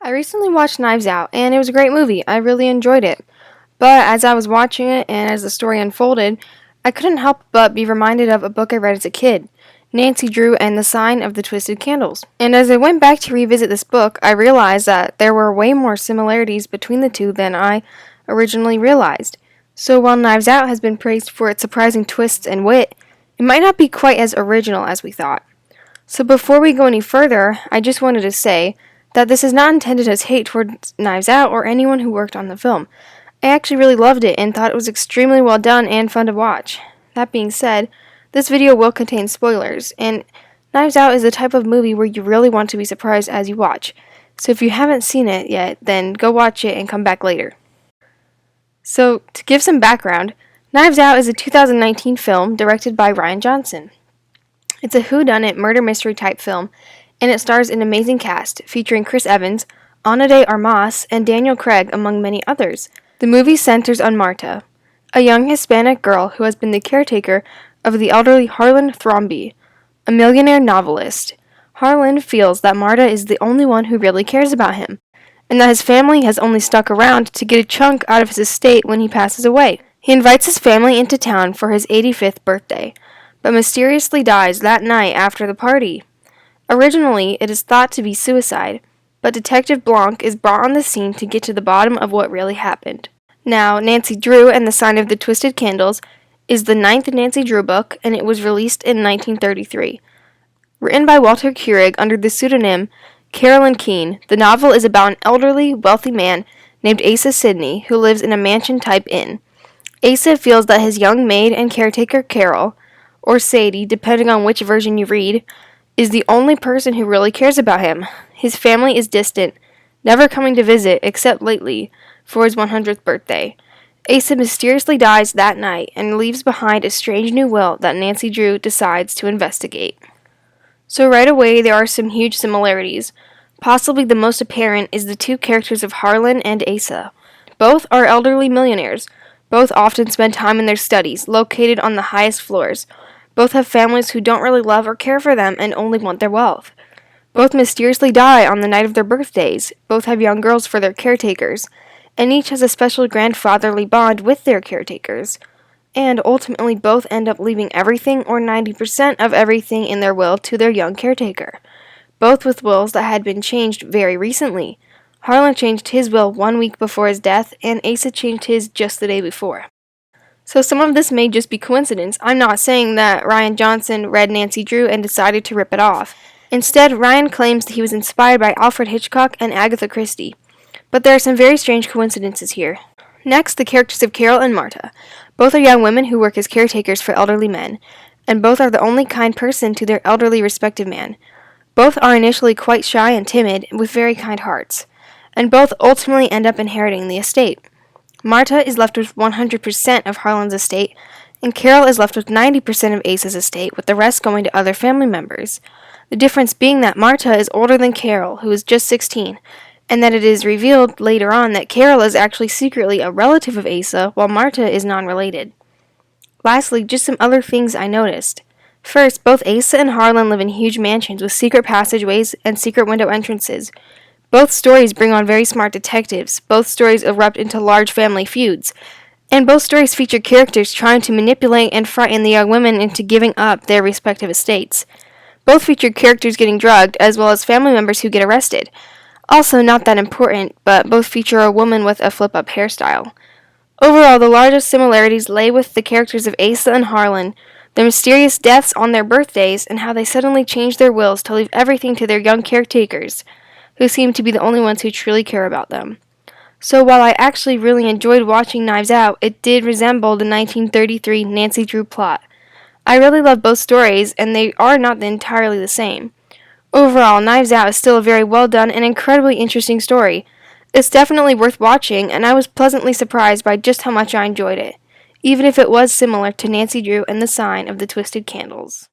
I recently watched Knives Out, and it was a great movie. I really enjoyed it. But as I was watching it and as the story unfolded, I couldn't help but be reminded of a book I read as a kid, Nancy Drew and the Sign of the Twisted Candles. And as I went back to revisit this book, I realized that there were way more similarities between the two than I originally realized. So while Knives Out has been praised for its surprising twists and wit, it might not be quite as original as we thought. So before we go any further, I just wanted to say that this is not intended as hate towards Knives Out or anyone who worked on the film. I actually really loved it and thought it was extremely well done and fun to watch. That being said, this video will contain spoilers, and Knives Out is the type of movie where you really want to be surprised as you watch. So if you haven't seen it yet, then go watch it and come back later. So, to give some background, Knives Out is a 2019 film directed by Rian Johnson. It's a whodunit murder mystery type film, and it stars an amazing cast featuring Chris Evans, Ana de Armas, and Daniel Craig, among many others. The movie centers on Marta, a young Hispanic girl who has been the caretaker of the elderly Harlan Thrombey, a millionaire novelist. Harlan feels that Marta is the only one who really cares about him, and that his family has only stuck around to get a chunk out of his estate when he passes away. He invites his family into town for his 85th birthday, but mysteriously dies that night after the party. Originally, it is thought to be suicide, but Detective Blanc is brought on the scene to get to the bottom of what really happened. Now, Nancy Drew and the Sign of the Twisted Candles is the 9th Nancy Drew book, and it was released in 1933. Written by Walter Keurig under the pseudonym Carolyn Keene, the novel is about an elderly, wealthy man named Asa Sidney who lives in a mansion-type inn. Asa feels that his young maid and caretaker Carol, or Sadie, depending on which version you read, is the only person who really cares about him. His family is distant, never coming to visit except lately for his 100th birthday. Asa mysteriously dies that night and leaves behind a strange new will that Nancy Drew decides to investigate. So right away there are some huge similarities. Possibly the most apparent is the two characters of Harlan and Asa. Both are elderly millionaires. Both often spend time in their studies, located on the highest floors. Both have families who don't really love or care for them and only want their wealth. Both mysteriously die on the night of their birthdays. Both have young girls for their caretakers. And each has a special grandfatherly bond with their caretakers. And ultimately both end up leaving everything or 90% of everything in their will to their young caretaker. Both with wills that had been changed very recently. Harlan changed his will 1 week before his death, and Asa changed his just the day before. So some of this may just be coincidence. I'm not saying that Rian Johnson read Nancy Drew and decided to rip it off. Instead, Rian claims that he was inspired by Alfred Hitchcock and Agatha Christie. But there are some very strange coincidences here. Next, the characters of Carol and Marta. Both are young women who work as caretakers for elderly men, and both are the only kind person to their elderly respective man. Both are initially quite shy and timid, with very kind hearts, and both ultimately end up inheriting the estate. Marta is left with 100% of Harlan's estate, and Carol is left with 90% of Asa's estate, with the rest going to other family members. The difference being that Marta is older than Carol, who is just 16, and that it is revealed later on that Carol is actually secretly a relative of Asa, while Marta is non-related. Lastly, just some other things I noticed. First, both Asa and Harlan live in huge mansions with secret passageways and secret window entrances. Both stories bring on very smart detectives. Both stories erupt into large family feuds. And both stories feature characters trying to manipulate and frighten the young women into giving up their respective estates. Both feature characters getting drugged, as well as family members who get arrested. Also not that important, but both feature a woman with a flip-up hairstyle. Overall, the largest similarities lay with the characters of Asa and Harlan, their mysterious deaths on their birthdays, and how they suddenly changed their wills to leave everything to their young caretakers, who seem to be the only ones who truly care about them. So while I actually really enjoyed watching Knives Out, it did resemble the 1933 Nancy Drew plot. I really love both stories, and they are not entirely the same. Overall, Knives Out is still a very well done and incredibly interesting story. It's definitely worth watching, and I was pleasantly surprised by just how much I enjoyed it, even if it was similar to Nancy Drew and the Sign of the Twisted Candles.